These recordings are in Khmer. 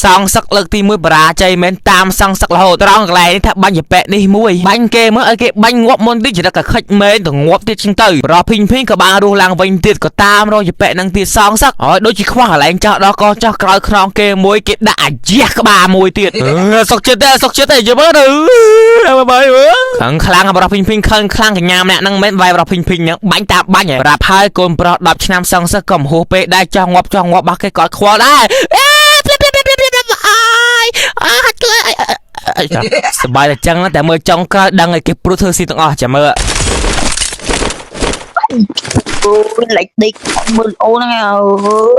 សងសឹកលើកទី1បរាជ័យមែនតាមសងសឹករហូតត្រង់កន្លែងនេះថាបាញ់ជាប៉ែនេះមួយបាញ់គេមើលឲ្យគេបាញ់ងាប់មុនតិចចរិតក៏ខិចមែនទៅងាប់ទៀតចឹងទៅប្រភីងក៏បានរស់ឡើងវិញទៀតក៏តាមរយប៉ែនឹងទៀតសងសឹកហើយដូចជាខ្វះកន្លែងចោះដល់កោចោះក្រោយខ្នងគេមួយគេដាក់អាយះក្បាលមួយទៀតសុកចិត្តទេយល់មើលទៅបាយខឹងខ្លាំងប្រភីងខឹងខ្លាំងកញ្ញាម្នាក់ហ្នឹងមិនវាយប្រភីងហ្នឹងបាញ់តាមបាញ់ប្រាប់ហើយកូនប្រុស10ឆ្នាំសងសឹកក៏មហោះពេកដែរចោះងាប់បោះគេគាត់ខ្វល់ដែរសបាយតែចឹងតែមើលចុងក្រោយដឹងឲ្យគេព្រុសធ្វើស៊ីទាំងអស់ចាំមើលអូលេចដេកមើលអូហ្នឹងអើ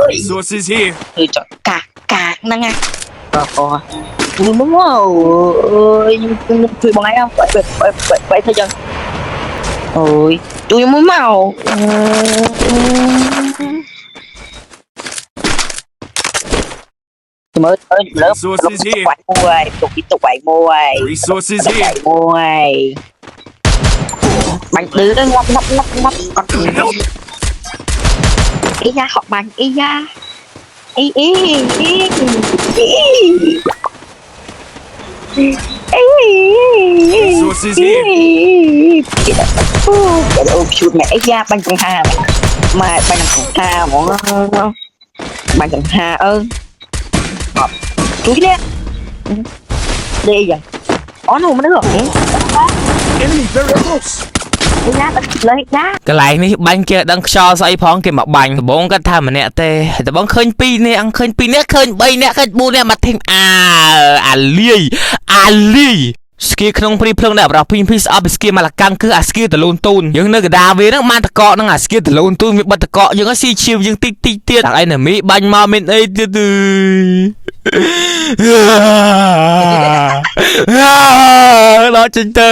យ Resources here គឺចកាហ្នឹងណាអូមកអើយខ្ញុំជួយបងឯងបែរធ្វើចឹងអូយជួយមកមើលលើមួយទុកឯងមួយ Resources here មួយបាញ់ឌឺទៅងាប់អត់អីយ៉ាហក់បាញ់អីយ៉ាអីResources here អូឈូតម៉ែអីយ៉ាបាញ់ចង្ហាម៉ែបាញ់ចង្ហាហ្មងបាញ់ចង្ហាជួយនេះđây giờ nó không được Enemy very close កន្លែងនេះបាញ់គេដឹងខ្យល់ស្អីផងគេមកបាញ់ដបងគាត់ថាម្នាក់ទេដបងឃើញ2នាក់ឃើញ2នាក់ឃើញ3នាក់ឃើញ4នាក់មកធីមអាលីស្គីក្នុងព្រីភ្លើងដែលប្រភីស្អប់ពីស្គីមកលកាំងគឺអាស្គីតលូនទូនយើងនៅកដាវាហ្នឹងបានតកកហ្នឹងអាស្គីតលូនទូនមានបិទតកកយើងឲ្យស៊ីឈៀវយើងតិចទៀតតែឯណាមីបាញ់មកមានអីទៀតដល់ចេញទៅ